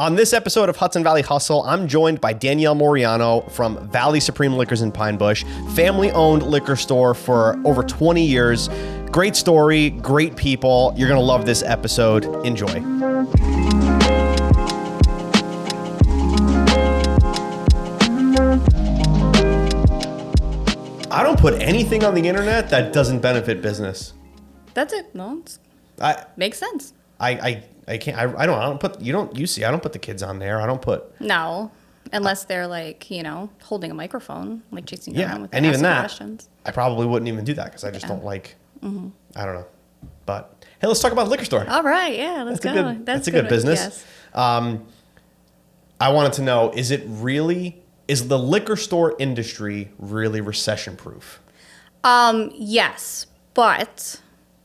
On this episode of Hudson Valley Hustle, I'm joined by Danielle Moriano from Valley Supreme Liquors in Pine Bush, family-owned liquor store for over 20 years. Great story, great people. You're going to love this episode. Enjoy. I don't put anything on the internet that doesn't benefit business. That's it. No, makes sense. I can't. I don't put. You see. I don't put the kids on there. I don't put. No, unless they're like holding a microphone, like chasing you around with and even that. Questions. I probably wouldn't even do that because I just don't like. Mm-hmm. I don't know, but hey, let's talk about the liquor store. All right, yeah, let's go. That's a good business. Yes. I wanted to know: is the liquor store industry really recession proof? Yes, but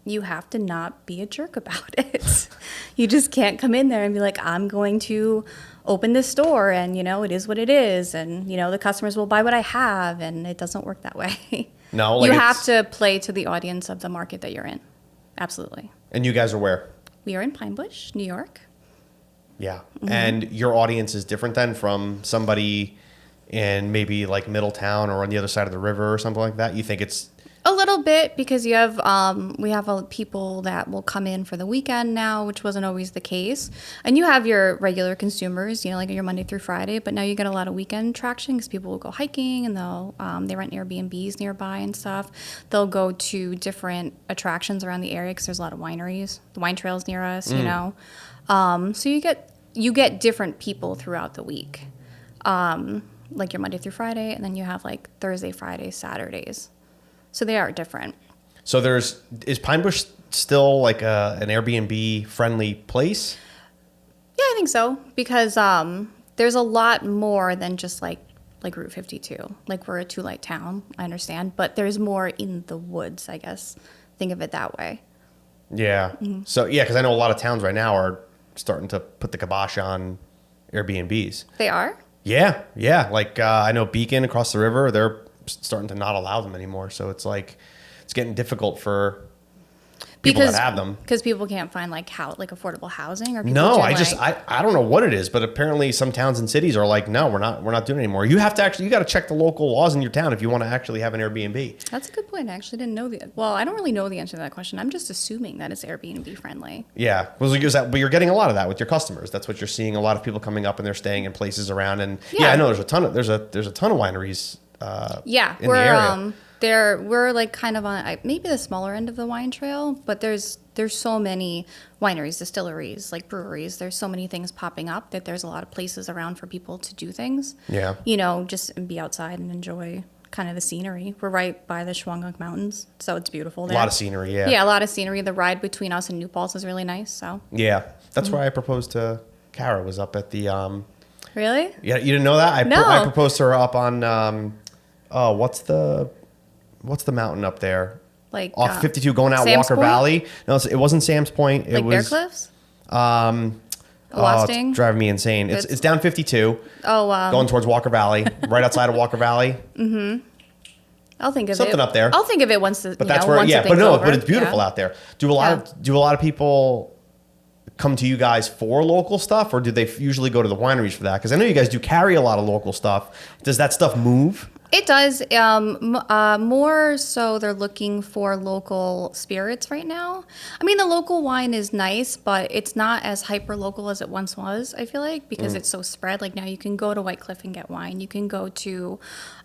you have to not be a jerk about it. You just can't come in there and be like, I'm going to open this store and, it is what it is. And, the customers will buy what I have. And it doesn't work that way. No. You have to play to the audience of the market that you're in. Absolutely. And you guys are where? We are in Pine Bush, New York. Yeah. Mm-hmm. And your audience is different then from somebody in maybe like Middletown or on the other side of the river or something like that? You think it's... A little bit, because you have we have people that will come in for the weekend now, which wasn't always the case. And you have your regular consumers, like your Monday through Friday. But now you get a lot of weekend traction because people will go hiking and they rent Airbnbs nearby and stuff. They'll go to different attractions around the area because there's a lot of wineries, the wine trails near us. So you get different people throughout the week, like your Monday through Friday, and then you have like Thursday, Friday, Saturdays. So they are different. So is Pine Bush still like an Airbnb friendly place? Yeah, I think so, because there's a lot more than just like Route 52. Like, we're a two-light town, I understand, but there's more in the woods, I guess. Think of it that way. Yeah. Mm-hmm. So yeah, because I know a lot of towns right now are starting to put the kibosh on Airbnbs. They are? Yeah. Like I know Beacon across the river, they're starting to not allow them anymore. So it's like it's getting difficult for people that have them because people can't find like affordable housing or people I don't know what it is, but apparently some towns and cities are like, no, we're not doing it anymore. You got to check the local laws in your town if you want to actually have an Airbnb. That's a good point. I actually didn't know I don't really know the answer to that question. I'm just assuming that it's Airbnb friendly. Yeah, but you're getting a lot of that with your customers. That's what you're seeing. A lot of people coming up and they're staying in places around. And I know there's a ton of wineries. We're like kind of on maybe the smaller end of the wine trail, but there's so many wineries, distilleries, like breweries. There's so many things popping up that there's a lot of places around for people to do things. Yeah. Just be outside and enjoy kind of the scenery. We're right by the Shawangunk Mountains, so it's beautiful there. A lot of scenery, yeah. Yeah, a lot of scenery. The ride between us and New Paltz is really nice. So yeah, that's where I proposed to Kara. Was up at the. Really? Yeah, you didn't know that? No. I proposed to her up on. What's the mountain up there? Like off 52 going out Sam's Walker Point? Valley. No, it wasn't Sam's Point. It was Bear Cliffs? It's driving me insane. It's down 52. Going towards Walker Valley, right outside of Walker Valley. Mm-hmm. I'll think of something up there. I'll think of it once. But that's where. Yeah, but it's beautiful out there. Do a lot of people come to you guys for local stuff, or do they usually go to the wineries for that? Because I know you guys do carry a lot of local stuff. Does that stuff move? It does. More so they're looking for local spirits right now. I mean, the local wine is nice, but it's not as hyper-local as it once was, I feel like, because it's so spread. Like, now you can go to White Cliff and get wine. You can go to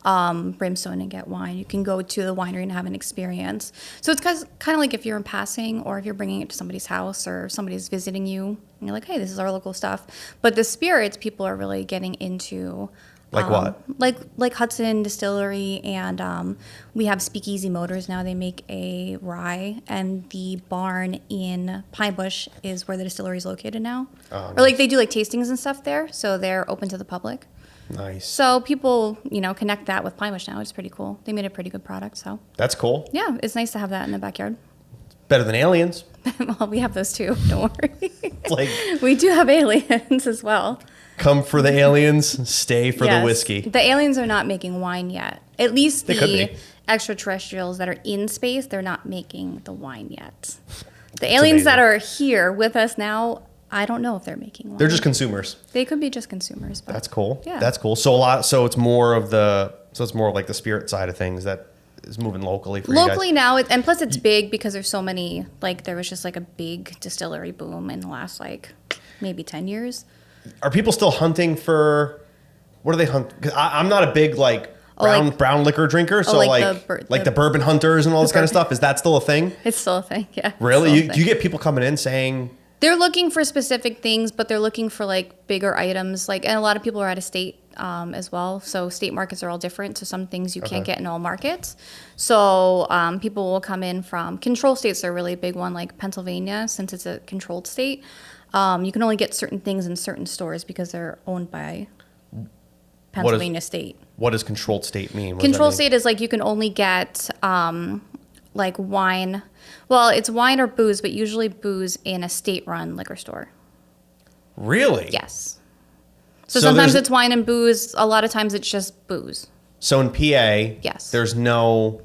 Brimstone and get wine. You can go to the winery and have an experience. So it's kind of like if you're in passing or if you're bringing it to somebody's house or somebody's visiting you, and you're like, hey, this is our local stuff. But the spirits, people are really getting into... Like what? Like Hudson Distillery, and we have Speakeasy Motors now. They make a rye, and the barn in Pine Bush is where the distillery is located now. Oh, or like they do like tastings and stuff there, so they're open to the public. Nice. So people, connect that with Pine Bush now. It's pretty cool. They made a pretty good product, so. That's cool. Yeah, it's nice to have that in the backyard. Better than aliens. Well, we have those too. Don't worry. We do have aliens as well. Come for the aliens, stay for the whiskey. The aliens are not making wine yet. At least the extraterrestrials that are in space, they're not making the wine yet. The alians that are here with us now, I don't know if they're making wine. They're just consumers. They could be just consumers. But That's cool. Yeah. That's cool. So it's more of like the spirit side of things that is moving locally for you guys. Locally now, and plus it's big because there's so many, like there was just like a big distillery boom in the last like maybe 10 years. Are people still hunting for, what do they hunt? 'Cause I'm not a big like brown liquor drinker. So the bourbon hunters and all this kind of stuff. Is that still a thing? It's still a thing. Yeah. Really? Do you get people coming in saying, they're looking for specific things, but they're looking for like bigger items. Like, and a lot of people are out of state as well. So state markets are all different. So some things you can't get in all markets. So people will come in from control states. Are a really big one, like Pennsylvania, since it's a controlled state. You can only get certain things in certain stores because they're owned by Pennsylvania state. What does controlled state mean? Controlled state is like you can only get like wine. Well, it's wine or booze, but usually booze in a state-run liquor store. Really? Yes. So sometimes it's wine and booze. A lot of times it's just booze. So in PA, yes, there's no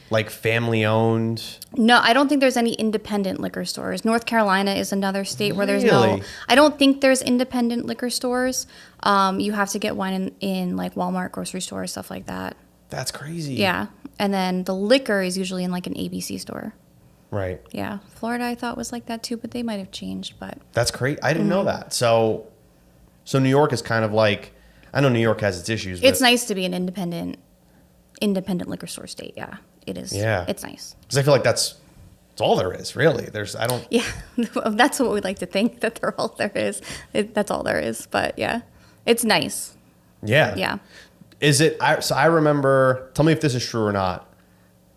like family-owned. No, I don't think there's any independent liquor stores. North Carolina is another state where there's no. I don't think there's independent liquor stores. You have to get wine in like Walmart, grocery stores, stuff like that. That's crazy. Yeah, and then the liquor is usually in like an ABC store. Right. Yeah. Florida I thought was like that too, but they might have changed. But that's great. I didn't know that. So New York is kind of like, I know New York has its issues. But it's nice to be an independent liquor store state. Yeah, it is. Yeah. It's nice. Because I feel like that's all there is, really. Yeah, that's what we like to think, that they're all there is. That's all there is. But yeah, it's nice. Yeah. Yeah. Is it, so I remember, tell me if this is true or not.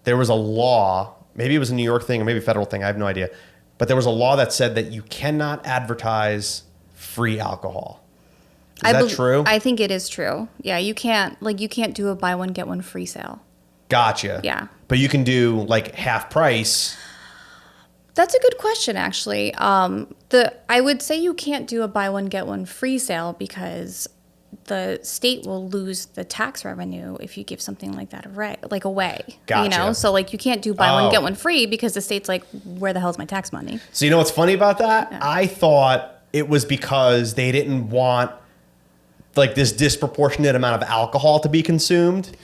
There was a law, maybe it was a New York thing or maybe a federal thing, I have no idea. But there was a law that said that you cannot advertise free alcohol. Is that true? I think it is true. Yeah, you can't do a buy one, get one free sale. Gotcha. Yeah. But you can do like half price. That's a good question, actually. I would say you can't do a buy one, get one free sale because the state will lose the tax revenue if you give something like that away. Gotcha. You know, so like you can't do buy one, get one free because the state's like, where the hell's my tax money? So you know what's funny about that? Yeah. I thought it was because they didn't want like this disproportionate amount of alcohol to be consumed.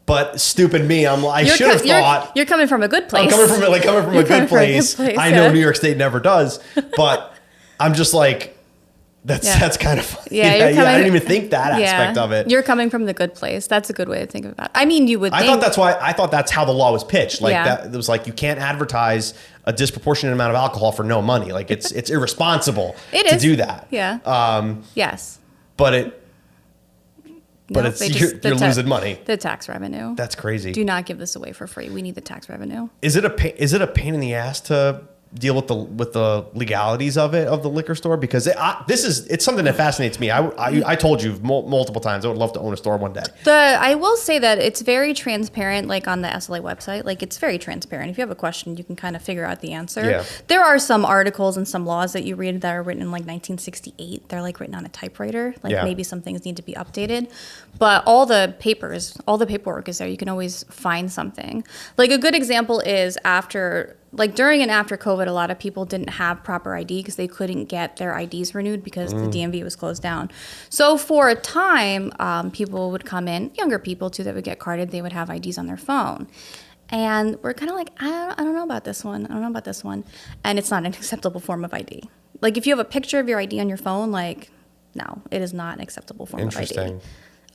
But stupid me, I should have thought. You're coming from a good place. I'm coming from a good place. I know New York State never does, but I'm just like, that's kind of funny. Yeah, I didn't even think that aspect of it. You're coming from the good place. That's a good way to think about it. I mean, you would think. I thought that's how the law was pitched. Like that, it was like you can't advertise a disproportionate amount of alcohol for no money. Like it's irresponsible to do that. Yeah. Yes. But you're losing money. The tax revenue. That's crazy. Do not give this away for free. We need the tax revenue. Is it a pain in the ass to deal with the legalities of the liquor store? Because it's something that fascinates me. I told you multiple times I would love to own a store one day. I will say that it's very transparent, like on the SLA website. Like it's very transparent. If you have a question, you can kind of figure out the answer. Yeah. There are some articles and some laws that you read that are written in like 1968. They're like written on a typewriter. Like maybe some things need to be updated. But all the paperwork is there. You can always find something. Like a good example is during and after COVID, a lot of people didn't have proper ID because they couldn't get their IDs renewed because the DMV was closed down. So for a time, people would come in, younger people too, that would get carded. They would have IDs on their phone. And we're kind of like, I don't know about this one. I don't know about this one. And it's not an acceptable form of ID. Like if you have a picture of your ID on your phone, like, no, it is not an acceptable form of ID. Interesting.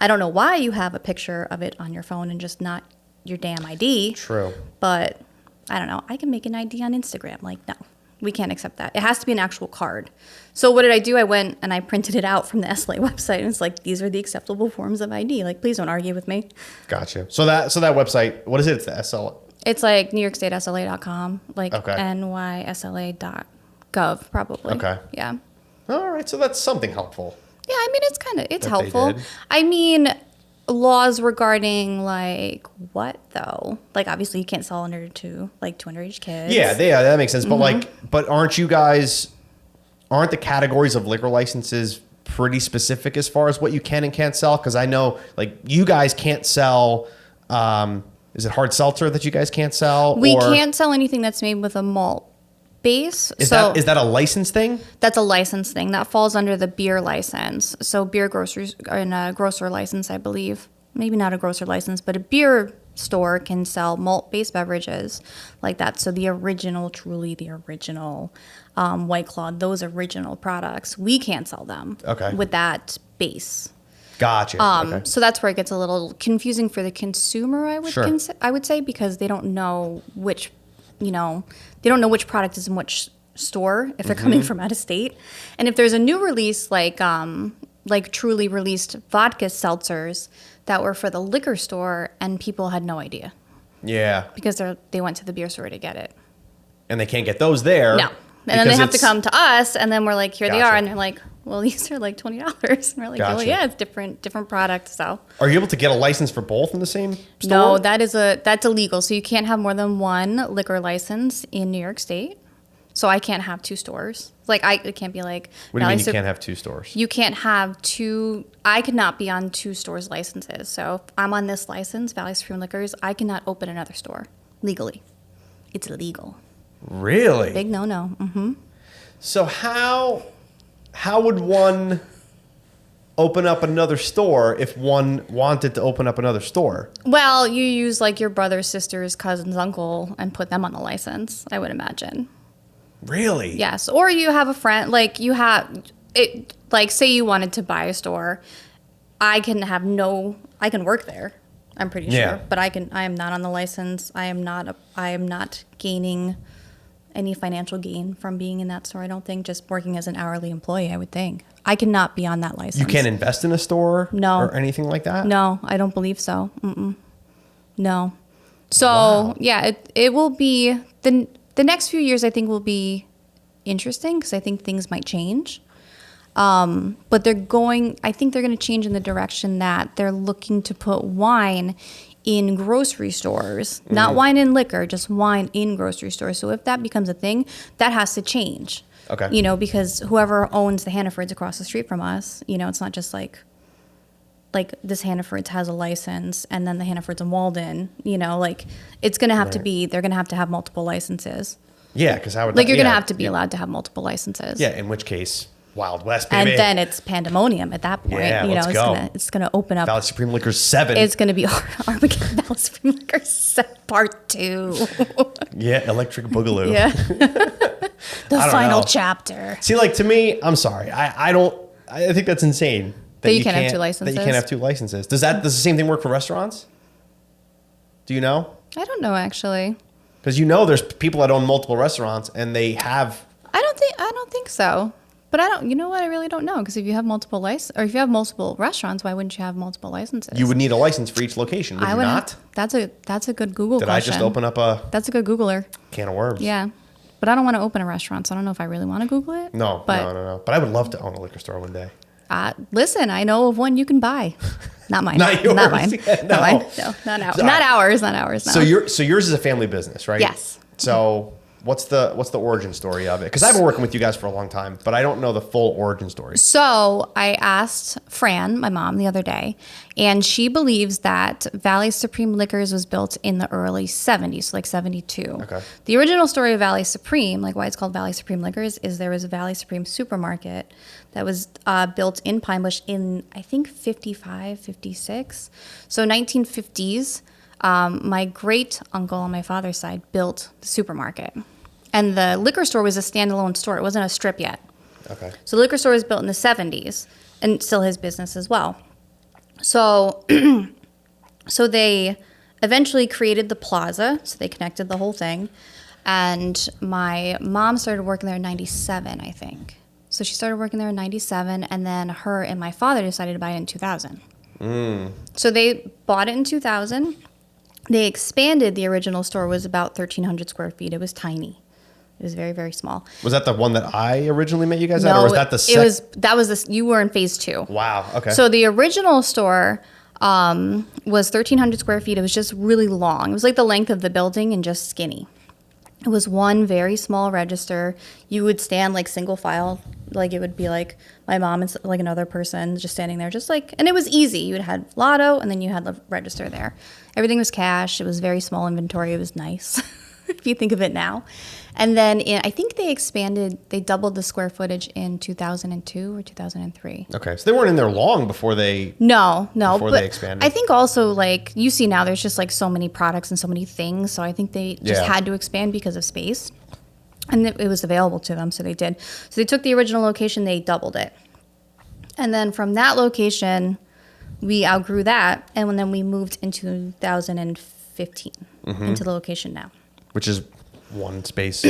I don't know why you have a picture of it on your phone and just not your damn ID. True. But I don't know. I can make an ID on Instagram. Like, no, we can't accept that. It has to be an actual card. So what did I do? I went and I printed it out from the SLA website. And it's like, these are the acceptable forms of ID. Like, please don't argue with me. Gotcha. So that website, what is it? It's the SL. It's like NewYorkStateSLA.com, like okay. NYSLA.gov probably. Okay. Yeah. All right. So that's something helpful. Yeah. I mean, it's helpful. I mean, laws regarding like what though? Like obviously you can't sell to underage kids. Yeah, that makes sense. But but aren't the categories of liquor licenses pretty specific as far as what you can and can't sell? Because I know like you guys can't sell. Is it hard seltzer that you guys can't sell? We can't sell anything that's made with a malt base. Is that a license thing? That's a license thing. That falls under the beer license. So beer grocers and a grocer license, I believe. Maybe not a grocer license, but a beer store can sell malt-based beverages like that. So the original, truly the original White Claw, those original products, we can't sell them with that base. Gotcha. Okay. So that's where it gets a little confusing for the consumer, I would say, because they don't know which, they don't know which product is in which store if they're coming from out of state. And if there's a new release like truly released vodka seltzers that were for the liquor store and people had no idea. Yeah. Because they went to the beer store to get it. And they can't get those there. No. And then they have to come to us, and then we're like, here they are, and they're like, well, these are like $20. And we're like, well, yeah, it's different products. So, are you able to get a license for both in the same store? No, that's illegal. So you can't have more than one liquor license in New York State. So I can't have two stores. Like it can't be like. What do you mean you can't have two stores? You can't have two. I could not be on two stores' licenses. So if I'm on this license, Valley Supreme Liquors, I cannot open another store legally. It's illegal. Really? Big no-no. Mm-hmm. So how would one open up another store if one wanted to open up another store? Well, you use like your brother, sister's, cousin's, uncle, and put them on the license, I would imagine. Really? Yes. Or you have a friend, like you have it. Like say you wanted to buy a store, I can work there. I'm pretty sure, but I am not on the license. I am not gaining any financial gain from being in that store. I don't think, just working as an hourly employee, I would think. I cannot be on that license. You can't invest in a store? No. Or anything like that? No, I don't believe so. No. So, yeah, it will be, the next few years I think will be interesting because I think things might change. But I think they're going to change in the direction that they're looking to put wine in grocery stores, not wine and liquor, just wine in grocery stores. So if that becomes a thing, that has to change. Okay. Because whoever owns the Hannafords across the street from us, it's not just like this Hannafords has a license and then the Hannafords in Walden, it's going to have to be, they're going to have multiple licenses. Yeah, because how would you're going to have to be allowed to have multiple licenses. Yeah, in which case, Wild West, baby. And then it's pandemonium at that point. Yeah, let's go. It's gonna open up. Valley Supreme Liquors 7. It's gonna be Armageddon Valley Supreme Liquors Part 2. Yeah, Electric Boogaloo. Yeah. The final chapter. See, like, to me, I'm sorry. I think that's insane. That you can't have two licenses. That you can't have two licenses. Does the same thing work for restaurants? Do you know? I don't know, actually. Because there's people that own multiple restaurants and they have. I don't think so. But you know what? I really don't know, because if you have multiple restaurants, why wouldn't you have multiple licenses? You would need a license for each location, would you not? That's a good Google question. Did I just open up That's a good Googler. Can of worms? Yeah. But I don't want to open a restaurant, so I don't know if I really want to Google it. No. But I would love to own a liquor store one day. Listen, I know of one you can buy. Not mine. Not yours. Not mine. Yeah, no. Not mine. No, not ours. Not ours. No. So yours is a family business, right? Yes. So what's the origin story of it? Because I've been working with you guys for a long time, but I don't know the full origin story. So I asked Fran, my mom, the other day, and she believes that Valley Supreme Liquors was built in the early 70s, so like 72. Okay. The original story of Valley Supreme, like why it's called Valley Supreme Liquors, is there was a Valley Supreme supermarket that was built in Pine Bush in, I think, 55, 56. So 1950s. My great uncle on my father's side built the supermarket, and the liquor store was a standalone store. It wasn't a strip yet. Okay. So the liquor store was built in the 70s, and still his business as well. So, so they eventually created the plaza. So they connected the whole thing, and my mom started working there in 97, I think. So she started working there in 97, and then her and my father decided to buy it in 2000. So they bought it in 2000. They expanded. The original store was about 1,300 square feet. It was tiny. It was very, very small. Was that the one that I originally met you guys at, or was that the second? You were in phase 2. Wow. Okay. So the original store was 1,300 square feet. It was just really long. It was like the length of the building and just skinny. It was one very small register. You would stand like single file. Like it would be like my mom and like another person just standing there, and it was easy. You would have lotto and then you had the register there. Everything was cash. It was very small inventory. It was nice. if you think of it now. And then I think they doubled the square footage in 2002 or 2003. Okay, so they weren't in there long before they before they expanded. I think also like you see now, there's just like so many products and so many things. So I think they just had to expand because of space, and it was available to them, so they did. So they took the original location, they doubled it, and then from that location, we outgrew that, and then we moved in 2015 into the location now, which is one space.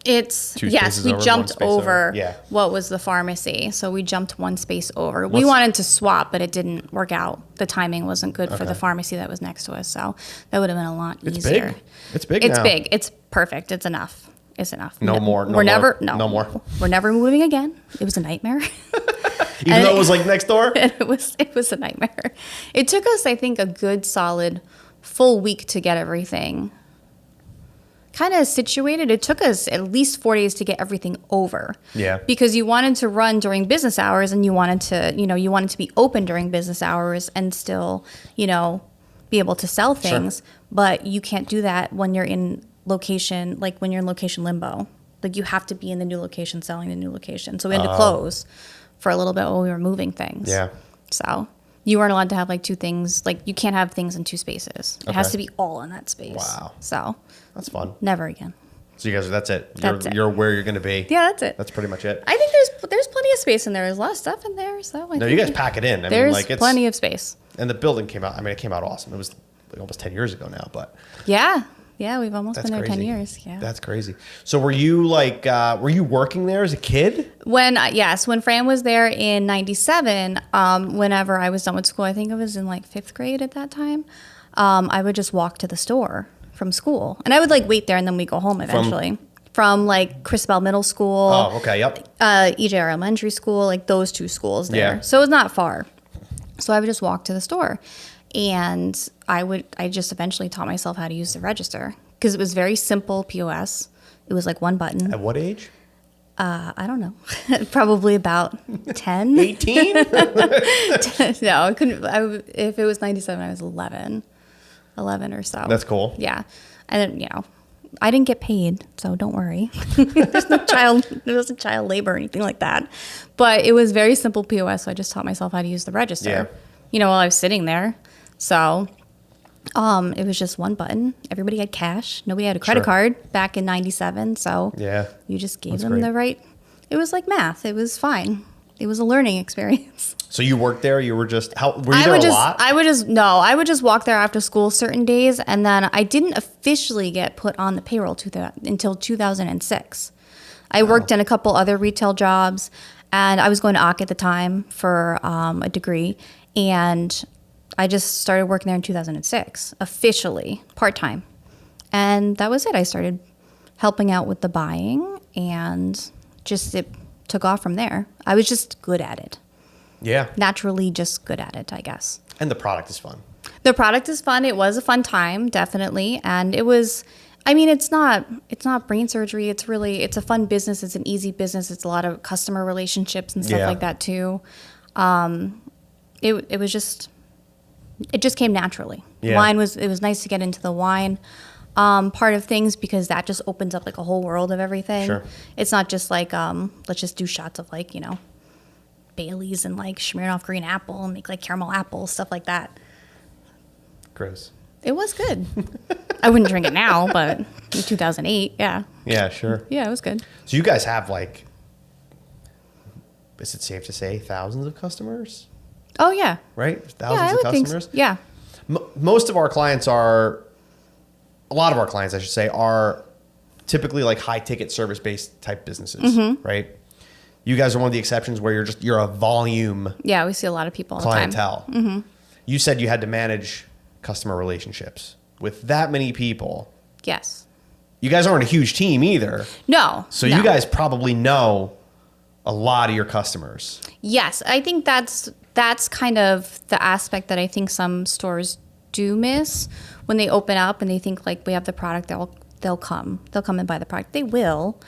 It's Two yes, spaces we over, jumped one space over Yeah. what was the pharmacy. So we jumped one space over. We wanted to swap, but it didn't work out. The timing wasn't good for the pharmacy that was next to us. So that would have been a lot easier. Big. It's big. It's now. big. It's perfect. It's enough. It's enough. No more. We're never. No more. We're never moving again. It was a nightmare. Even though it was like next door. It was a nightmare. It took us, I think, a good solid full week to get everything kind of situated. It took us at least 4 days to get everything over. Yeah. Because you wanted to run during business hours, and you wanted to be open during business hours and still, be able to sell things. Sure. But you can't do that when you're in location, like when you're in location limbo. Like you have to be in the new location selling the new location. So we had to close for a little bit while we were moving things. Yeah. So you weren't allowed to have like two things. Like you can't have things in two spaces. It has to be all in that space. Wow. So That's fun. never again. So you guys, that's it. That's it. You're where you're going to be. Yeah, that's it. That's pretty much it. I think there's plenty of space in there. There's a lot of stuff in there. So No, you guys pack it in. There's it's plenty of space. And the building came out. I mean, it came out awesome. It was like almost 10 years ago now, but Yeah. Yeah, we've almost that's been there crazy. 10 years. Yeah. That's crazy. So were you were you working there as a kid? When Fran was there in 97, whenever I was done with school, I think I was in like 5th grade at that time, I would just walk to the store from school. And I would like wait there and then we go home eventually. From like Christabel Middle School. Oh, okay. Yep. EJR Elementary School, like those two schools there. Yeah. So it's not far. So I would just walk to the store. And I just eventually taught myself how to use the register because it was very simple POS. It was like one button. At what age? I don't know. Probably about 10. 18? No, I couldn't. If it was 97, I was 11 or so. That's cool. Yeah. And then, I didn't get paid, so don't worry. There wasn't child labor or anything like that. But it was very simple POS, so I just taught myself how to use the register. Yeah. While I was sitting there. So it was just one button. Everybody had cash. Nobody had a credit card back in 97. So Yeah. you just gave That's them great. the right. It was like math. It was fine. It was a learning experience. So you worked there? You were just, were you there a lot? I would just walk there after school certain days, and then I didn't officially get put on the payroll until 2006. I worked in a couple other retail jobs, and I was going to AUC at the time for a degree, and I just started working there in 2006, officially, part-time. And that was it. I started helping out with the buying, and it took off from there. I was just good at it. Yeah. Naturally just good at it, I guess. And the product is fun. The product is fun. It was a fun time, definitely. And it was, it's not brain surgery. It's a fun business. It's an easy business. It's a lot of customer relationships and stuff like that too. It just came naturally. Yeah. It was nice to get into the wine part of things because that just opens up like a whole world of everything. Sure. It's not just like, let's just do shots of like, Baileys and like Smirnoff green apple and make like caramel apple, stuff like that. Gross. It was good. I wouldn't drink it now, but in 2008, yeah. Yeah, sure. Yeah, it was good. So you guys have is it safe to say thousands of customers? Oh, yeah. Right? Yeah, Thousands I of would think customers? so. Yeah. Most of our clients a lot of our clients, I should say, are typically like high ticket service based type businesses, right? You guys are one of the exceptions where you're a volume Yeah, we see a lot of people all clientele. the time. You said you had to manage customer relationships with that many people. Yes. You guys aren't a huge team either. No. So no. you guys probably know a lot of your customers. Yes, I think that's kind of the aspect that I think some stores do miss when they open up and they think like we have the product, they'll come and buy the product. They will,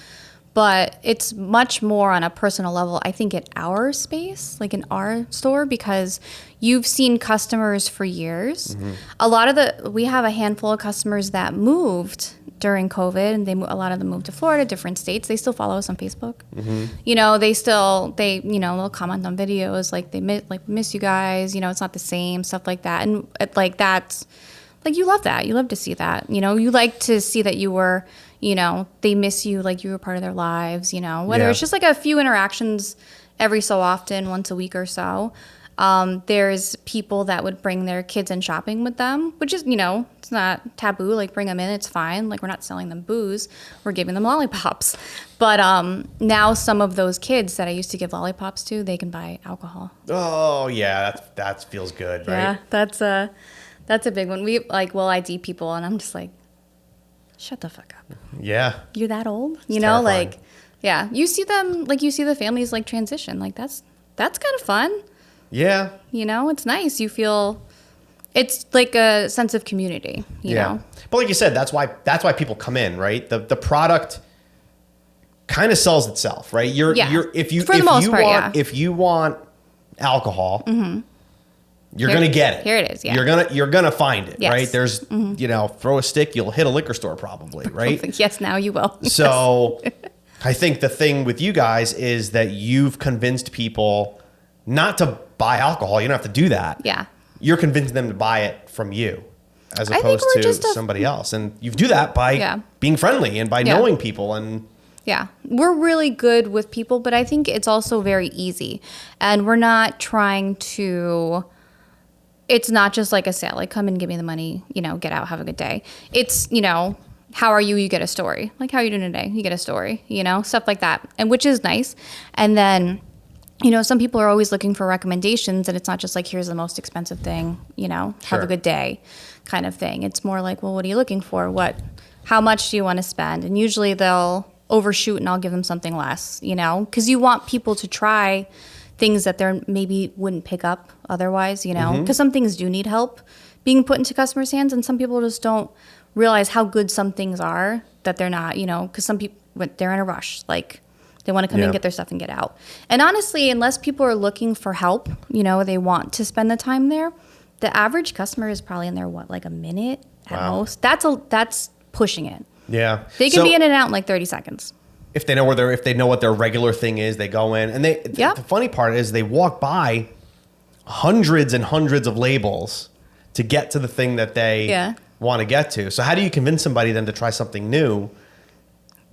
but it's much more on a personal level, I think, at our space, like in our store, because you've seen customers for years. We have a handful of customers that moved during COVID, and a lot of them moved to Florida, different states. They still follow us on Facebook. You know, they'll comment on videos like miss you guys. You know, it's not the same, stuff like that, and that's like, you love that. You love to see that. You know, you like to see that you were. You know, they miss you like you were part of their lives, you know, whether it's just like a few interactions every so often, once a week or so. There's people that would bring their kids in shopping with them, which is, you know, it's not taboo. Like, bring them in, it's fine. Like, we're not selling them booze. We're giving them lollipops. But now some of those kids that I used to give lollipops to, they can buy alcohol. Oh, yeah, that feels good, right? Yeah, that's a big one. We'll ID people, and I'm just like, shut the fuck up. Yeah. You're that old? You It's know, terrifying. like, yeah. You see them, like, you see the families, like, transition. Like, that's kind of fun. Yeah. You know, it's nice. You feel, it's like a sense of community, you know? But like you said, that's why people come in, right? The product kind of sells itself, right? If you want alcohol, you're gonna get it. Here it is. Yeah. You're gonna find it, Yes. right? There's you know, throw a stick, you'll hit a liquor store probably, right? Yes, now you will. So I think the thing with you guys is that you've convinced people not to buy alcohol. You don't have to do that. Yeah. You're convincing them to buy it from you as I think opposed we're to just somebody else. And you do that by being friendly and by knowing people. And yeah, we're really good with people, but I think it's also very easy. And we're not trying to, it's not just like a sale, like, come and give me the money, you know, get out, have a good day. It's, you know, how are you? You get a story. Like, how are you doing today? You get a story, you know, stuff like that. And which is nice. And then, you know, some people are always looking for recommendations, and it's not just like, here's the most expensive thing, you know, have a good day kind of thing. It's more like, well, what are you looking for? How much do you want to spend? And usually they'll overshoot, and I'll give them something less, you know, because you want people to try things that they're maybe wouldn't pick up otherwise, you know, because some things do need help being put into customers' hands, and some people just don't realize how good some things are that they're not, you know, because some people, they're in a rush, like, they want to come in, get their stuff, and get out. And honestly, unless people are looking for help, you know, they want to spend the time there, the average customer is probably in there, like a minute at most. That's pushing it. yeah, They can be in and out in like 30 seconds. If they know if they know what their regular thing is, they go in. And the funny part is they walk by hundreds and hundreds of labels to get to the thing that they want to get to. So how do you convince somebody then to try something new?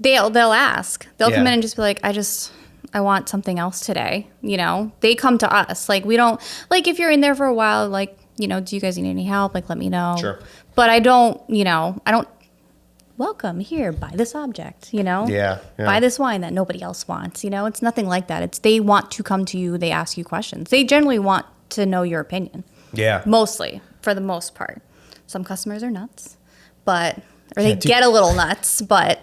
They'll ask. They'll come in and just be like, I want something else today. You know, they come to us. Like, we don't, like, if you're in there for a while, like, you know, do you guys need any help? Like, let me know. Sure. But I don't welcome here, buy this object, you know? Yeah. Buy this wine that nobody else wants. You know, it's nothing like that. It's, they want to come to you. They ask you questions. They generally want to know your opinion. Yeah. Mostly, for the most part. Some customers are nuts, or they get a little nuts, but...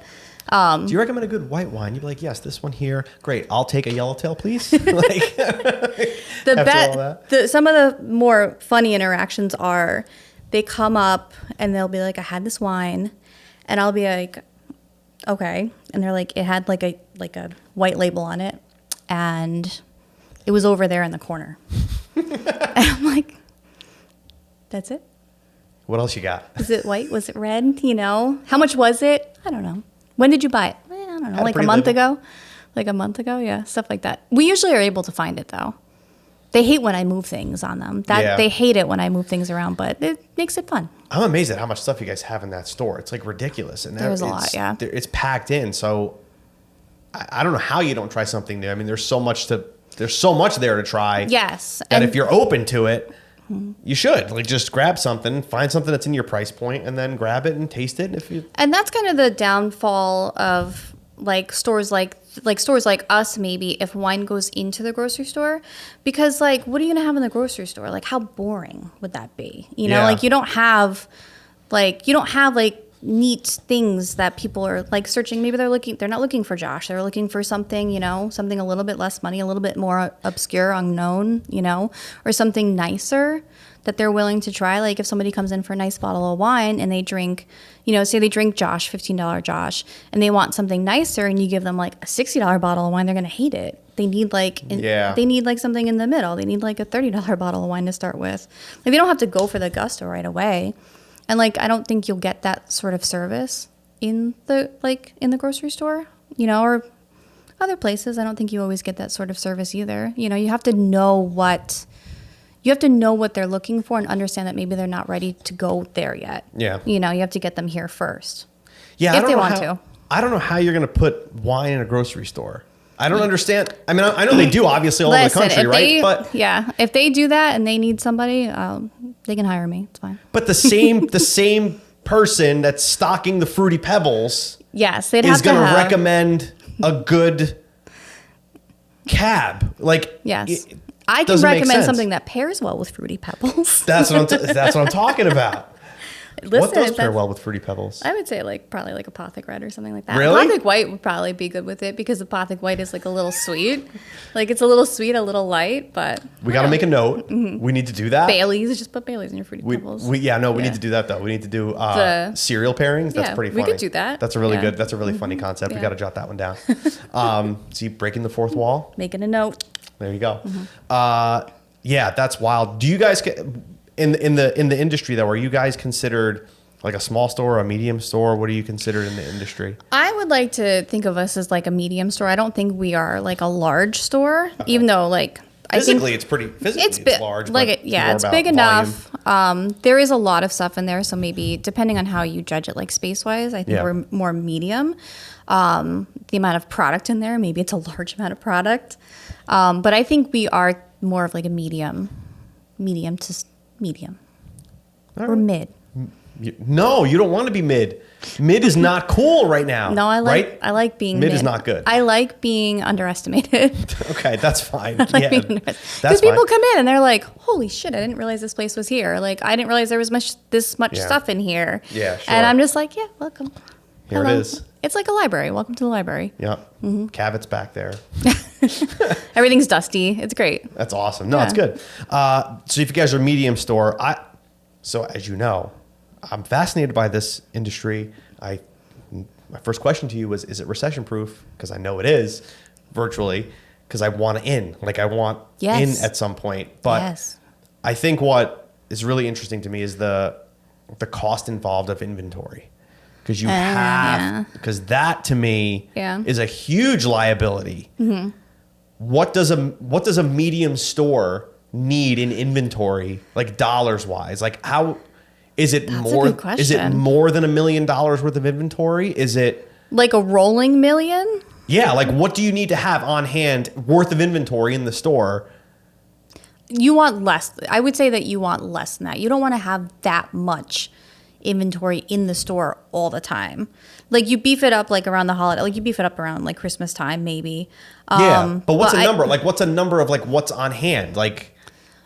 do you recommend a good white wine? You'd be like, yes, this one here. Great. I'll take a yellowtail, please. Like, some of the more funny interactions are they come up and they'll be like, I had this wine, and I'll be like, okay. And they're like, it had like a white label on it, and it was over there in the corner. And I'm like, that's it? What else you got? Was it white? Was it red? You know? How much was it? I don't know. When did you buy it? I don't know, like a month ago? Like a month ago? Yeah, stuff like that. We usually are able to find it, though. They hate when I move things on them. They hate it when I move things around, but it makes it fun. I'm amazed at how much stuff you guys have in that store. It's like ridiculous. And there's a lot, yeah. It's packed in, so I don't know how you don't try something new. I mean, there's so much there to try. Yes. That if you're open to it, you should like just grab something, find something that's in your price point, and then grab it and taste it. And that's kind of the downfall of like stores like us, maybe, if wine goes into the grocery store, because like, what are you gonna have in the grocery store? Like, how boring would that be? You know, like you don't have like neat things that people are like searching. Maybe they're not looking for Josh. They're looking for something, something a little bit less money, a little bit more obscure, unknown, or something nicer that they're willing to try. Like if somebody comes in for a nice bottle of wine and they drink, say they drink Josh, $15 Josh, and they want something nicer and you give them like a $60 bottle of wine, they're going to hate it. They need they need like something in the middle. They need like a $30 bottle of wine to start with. Like they don't have to go for the gusto right away. And like, I don't think you'll get that sort of service in the grocery store, or other places. I don't think you always get that sort of service either. You have to know what they're looking for and understand that maybe they're not ready to go there yet. Yeah. You have to get them here first. Yeah. If they want to. I don't know how you're going to put wine in a grocery store. I don't understand. I mean, I know they do obviously all over the country, right? But if they do that and they need somebody, they can hire me. It's fine. But the same person that's stocking the Fruity Pebbles, yes, is going to recommend a good cab. Like, yes, I can recommend something that pairs well with Fruity Pebbles. That's what I'm talking about. Listen, what does pair well with Fruity Pebbles? I would say probably like Apothic Red or something like that. Really? Apothic White would probably be good with it because Apothic White is like a little sweet. Like it's a little sweet, a little light, but... We got to make a note. Mm-hmm. We need to do that. Baileys, just put Baileys in your Fruity Pebbles. We need to do that though. We need to do cereal pairings. That's pretty funny. We could do that. That's a really good, that's a really funny concept. We got to jot that one down. See, breaking the fourth wall. Making a note. There you go. Mm-hmm. That's wild. Do you guys get... In the industry though, are you guys considered... like a small store, a medium store? What do you consider in the industry? I would like to think of us as like a medium store. I don't think we are like a large store, even though like physically it's large. Like it's big enough. There is a lot of stuff in there, so maybe depending on how you judge it, like space wise, I think we're more medium. The amount of product in there, maybe it's a large amount of product, but I think we are more of like a medium to medium, or mid. No, you don't want to be mid. Mid is not cool right now. No, I like being mid. Mid is not good. I like being underestimated. Okay, that's fine. Because people come in and they're like, "Holy shit! I didn't realize this place was here. Like, I didn't realize there was this much stuff in here." Yeah, sure. And I'm just like, "Yeah, welcome. Here it is. It's like a library. Welcome to the library." Yep. Mm-hmm. Cabot's back there. Everything's dusty. It's great. That's awesome. No, it's good. So if you guys are a medium store, so as you know, I'm fascinated by this industry. My first question to you was, is it recession proof? Because I know it is, virtually, because I want in. Like I want in at some point. But I think what is really interesting to me is the cost involved of inventory. Because you because that to me is a huge liability. Mm-hmm. What does a medium store need in inventory, like dollars wise? Like how... Is it more than $1 million worth of inventory? Is it like a rolling million? Yeah, like what do you need to have on hand worth of inventory in the store? You want less. I would say that you want less than that. You don't want to have that much inventory in the store all the time. Like you beef it up like around the holiday, like you beef it up around like Christmas time maybe. But what's a number? Like what's a number of like what's on hand? Like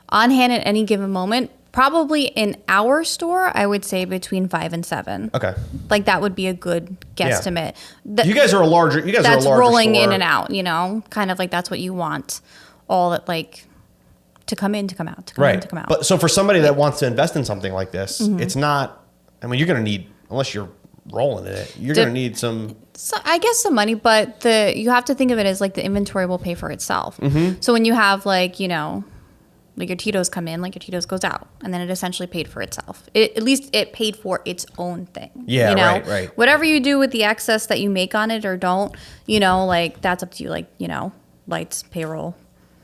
on hand at any given moment? Probably in our store, I would say between 5 and 7. Okay. Like that would be a good guesstimate. You guys are a larger. That's rolling store. In and out. Kind of like that's what you want. All that like to come in, to come out, to come in, to come out. But so for somebody that wants to invest in something like this, it's not. I mean, you're going to need, unless you're rolling in it, you're going to need some. So I guess some money, but you have to think of it as like the inventory will pay for itself. Mm-hmm. So when you have like like your Tito's come in, like your Tito's goes out, and then it essentially paid for itself. At least it paid for its own thing. Yeah, right. Whatever you do with the excess that you make on it or don't, like that's up to you. Like lights, payroll,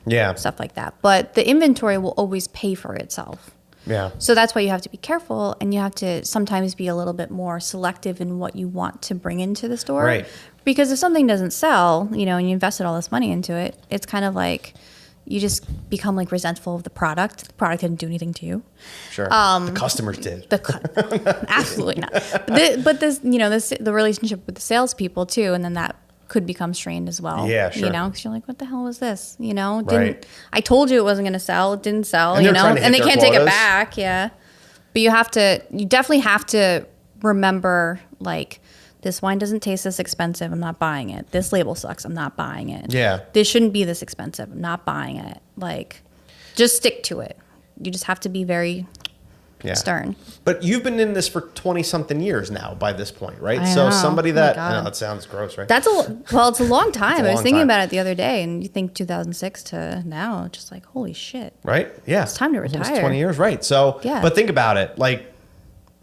stuff like that. But the inventory will always pay for itself. Yeah. So that's why you have to be careful, and you have to sometimes be a little bit more selective in what you want to bring into the store. Right. Because if something doesn't sell, and you invested all this money into it, it's kind of like. You just become like resentful of the product. The product didn't do anything to you. Sure. The customers did. Absolutely not. But the relationship with the salespeople too, and then that could become strained as well. Yeah, sure. Because you're like, what the hell was this? Right. I told you it wasn't going to sell. It didn't sell. And and they can't take it back. Yeah. But you definitely have to remember, like, this wine doesn't taste this expensive, I'm not buying it. This label sucks, I'm not buying it. Yeah. This shouldn't be this expensive, I'm not buying it. Like, just stick to it. You just have to be very stern. But you've been in this for 20 something years now by this point, right? I So know. somebody Oh my that, God. I know that sounds gross, right? It's a long time. I was thinking time. about it the other day, and you think 2006 to now, just like, holy shit. Right? Yeah. It's time to Almost retire. 20 years, right. So, Yeah. but think about it, like,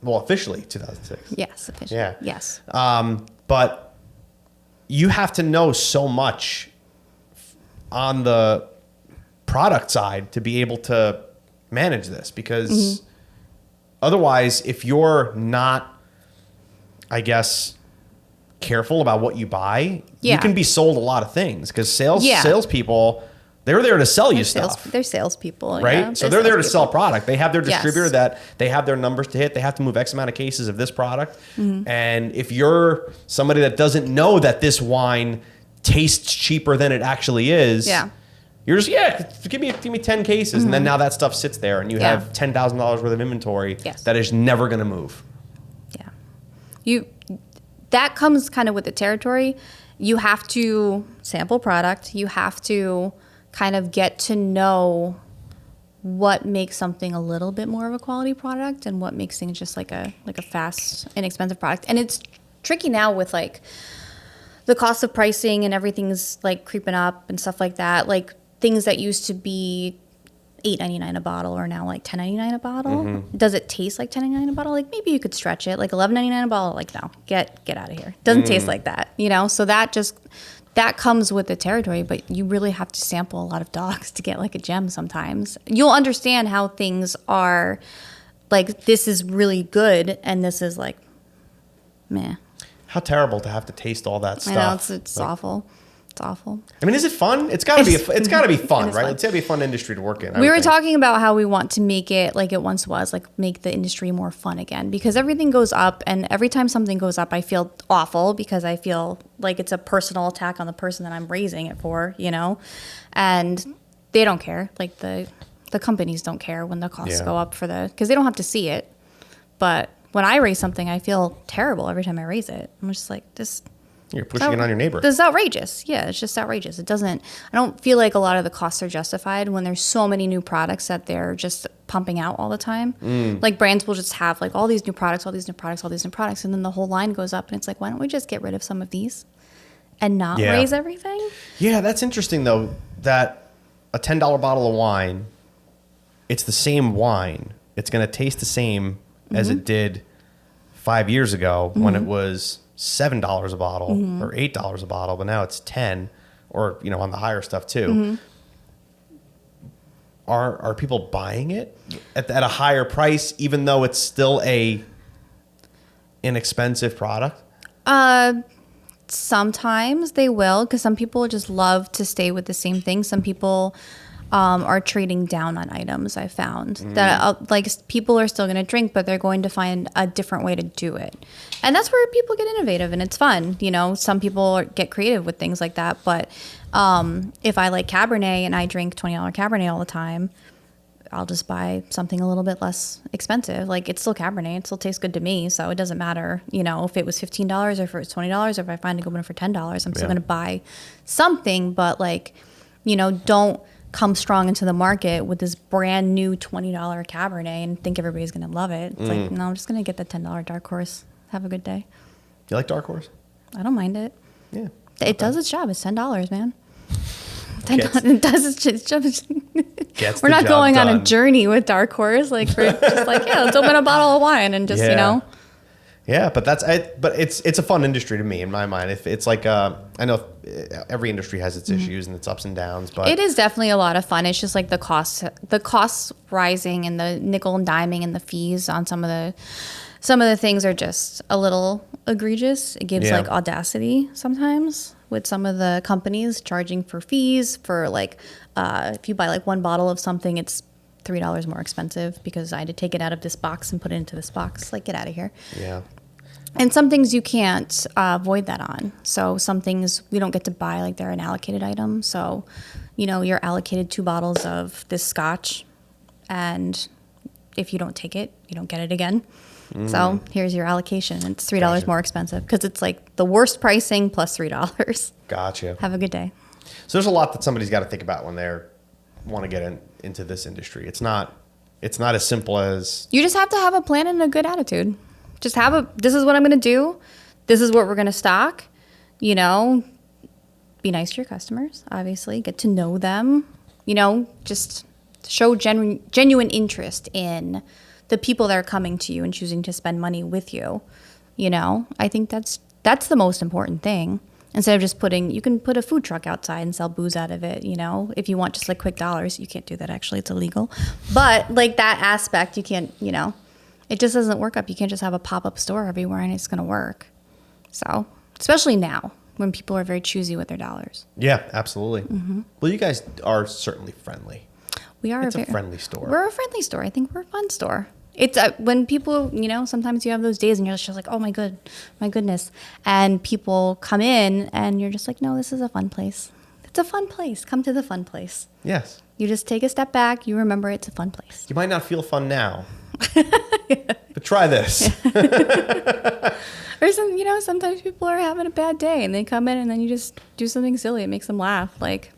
well, officially 2006. Yes, officially. Yeah. Yes. But you have to know so much on the product side to be able to manage this, because otherwise, if you're not, I guess, careful about what you buy, you can be sold a lot of things, because salespeople, they're there to sell you stuff. They're salespeople, right? yeah. So they're there to sell product. They have their Yes. distributor that they have their numbers to hit. They have to move X amount of cases of this product. And if you're somebody that doesn't know that this wine tastes cheaper than it actually is, you're just, give me 10 cases. And then now that stuff sits there and you have $10,000 worth of inventory that is never going to move. Yeah. That comes kind of with the territory. You have to sample product. You have to kind of get to know what makes something a little bit more of a quality product and what makes things just like a fast, inexpensive product. And it's tricky now with like the cost of pricing and everything's like creeping up and stuff like that. Like things that used to be $8.99 a bottle are now like $10.99 a bottle. Does it taste like $10.99 a bottle? Like maybe you could stretch it. Like $11.99 a bottle. Like no, get out of here. Doesn't taste like that, you know. So that comes with the territory. But you really have to sample a lot of dogs to get like a gem. Sometimes you'll understand how things are. Like this is really good, and this is like, meh. How terrible to have to taste all that stuff. I know it's awful. It's awful. I mean, is it fun? It's got to be. It's got to be fun, right? Fun. It's got to be a fun industry to work in. We were talking about how we want to make it like it once was, like make the industry more fun again, because everything goes up, and every time something goes up, I feel awful because I feel like it's a personal attack on the person that I'm raising it for, you know, and they don't care. Like the companies don't care when the costs go up because they don't have to see it. But when I raise something, I feel terrible every time I raise it. I'm just like this. You're pushing it on your neighbor. This is outrageous. Yeah, it's just outrageous. I don't feel like a lot of the costs are justified when there's so many new products that they're just pumping out all the time. Like brands will just have like all these new products, and then the whole line goes up, and it's like, why don't we just get rid of some of these and not raise everything? Yeah, that's interesting though, that a $10 bottle of wine, it's the same wine. It's going to taste the same as it did 5 years ago when it was $7 a bottle or $8 a bottle, but now it's 10, or you know, on the higher stuff too. Are people buying it at a higher price, even though it's still a inexpensive product? Sometimes they will, because some people just love to stay with the same thing. Some people are trading down on items. I found that like people are still going to drink, but they're going to find a different way to do it, and that's where people get innovative and it's fun. You know, some people get creative with things like that. But if I like Cabernet and I drink $20 Cabernet all the time, I'll just buy something a little bit less expensive. Like it's still Cabernet, it still tastes good to me, so it doesn't matter. You know, if it was $15 or if it was $20, or if I find a good one for $10, I'm still going to buy something. But like, you know, don't come strong into the market with this brand new $20 Cabernet and think everybody's going to love it. It's like, no, I'm just going to get the $10 Dark Horse. Have a good day. You like Dark Horse? I don't mind it. Yeah. It does its job. It's $10, man. It does its job. Gets We're not going on a done. journey with Dark Horse. Like, we're just like, yeah, let's open a bottle of wine and just, you know. Yeah, but it's a fun industry to me in my mind. If it's like I know every industry has its issues and its ups and downs, but it is definitely a lot of fun. It's just like the costs rising and the nickel and diming and the fees on some of the things are just a little egregious. It gives like audacity sometimes with some of the companies charging for fees for like if you buy like one bottle of something, it's $3 more expensive because I had to take it out of this box and put it into this box. Like, get out of here. Yeah. And some things you can't avoid that on. So some things we don't get to buy, like they're an allocated item. So, you know, you're allocated 2 bottles of this scotch, and if you don't take it, you don't get it again. So here's your allocation. It's $3 Gotcha. more expensive because it's like the worst pricing plus $3. Gotcha. Have a good day. So there's a lot that somebody's got to think about when they're want to get into this industry. It's not as simple as You just have to have a plan and a good attitude. Just this is what I'm going to do. This is what we're going to stock. You know, be nice to your customers, obviously. Get to know them. You know, just show genuine interest in the people that are coming to you and choosing to spend money with you. You know, I think that's the most important thing. Instead of just you can put a food truck outside and sell booze out of it, you know, if you want just like quick dollars. You can't do that, actually. It's illegal. But like that aspect, you can't, you know, it just doesn't work up. You can't just have a pop-up store everywhere and it's going to work. So, especially now when people are very choosy with their dollars. Yeah, absolutely. Well, you guys are certainly friendly. We are It's a friendly store. We're a friendly store. I think we're a fun store. It's when people, you know, sometimes you have those days and you're just like, oh my goodness. And people come in and you're just like, no, this is a fun place. It's a fun place. Come to the fun place. Yes. You just take a step back. You remember it's a fun place. You might not feel fun now, but try this. Or you know, sometimes people are having a bad day and they come in and then you just do something silly. It makes them laugh. Like,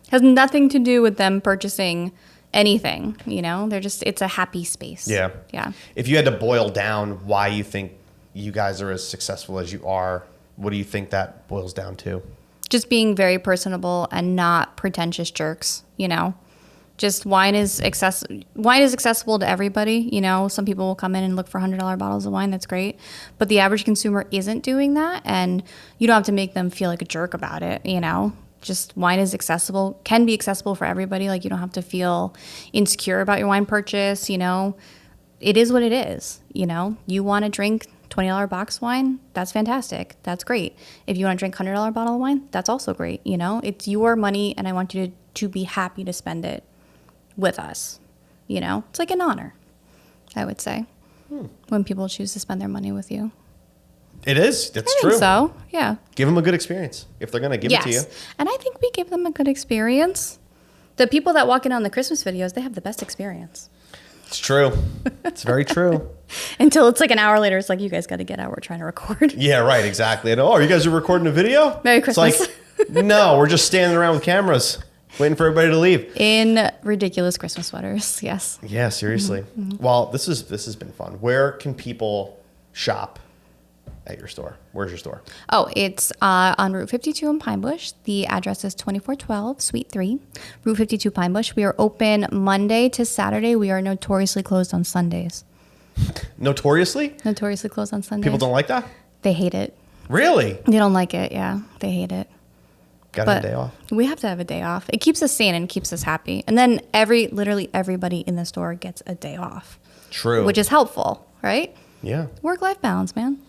has nothing to do with them purchasing anything, you know? It's a happy space. Yeah. Yeah. If you had to boil down why you think you guys are as successful as you are, what do you think that boils down to? Just being very personable and not pretentious jerks, you know? Just wine is accessible to everybody, you know? Some people will come in and look for $100 bottles of wine. That's great. But the average consumer isn't doing that, and you don't have to make them feel like a jerk about it, you know? Just wine is accessible, can be accessible for everybody. Like, you don't have to feel insecure about your wine purchase, you know? It is what it is, you know? You want to drink $20 box wine, that's fantastic. That's great. If you want to drink $100 bottle of wine, that's also great, you know? It's your money, and I want you to be happy to spend it with us, you know? It's like an honor, I would say, when people choose to spend their money with you. It is. That's I true. think so, yeah. Give them a good experience if they're going to give it to you. And I think we give them a good experience. The people that walk in on the Christmas videos, they have the best experience. It's true. It's very true. Until it's like an hour later, it's like, you guys got to get out. We're trying to record. Yeah, right. Exactly. And, you guys are recording a video? Merry Christmas. It's like, no, we're just standing around with cameras waiting for everybody to leave. In ridiculous Christmas sweaters, yes. Yeah, seriously. Well, this has been fun. Where can people shop at your store? Where's your store? Oh, it's on Route 52 in Pine Bush. The address is 2412 Suite 3, Route 52 Pine Bush. We are open Monday to Saturday. We are notoriously closed on Sundays. Notoriously? Notoriously closed on Sundays. People don't like that? They hate it. Really? They don't like it, yeah. They hate it. Got a day off? We have to have a day off. It keeps us sane and keeps us happy. And then literally everybody in the store gets a day off. True. Which is helpful, right? Yeah. Work-life balance, man.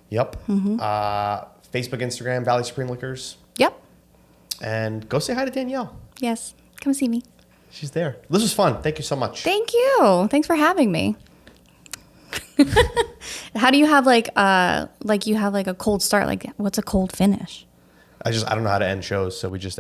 Yep. Facebook, Instagram, Valley Supreme Liquors. Yep. And go say hi to Danielle. Yes. Come see me. She's there. This was fun. Thank you so much. Thank you. Thanks for having me. How do you have you have like a cold start? Like, what's a cold finish? I don't know how to end shows, so we just end.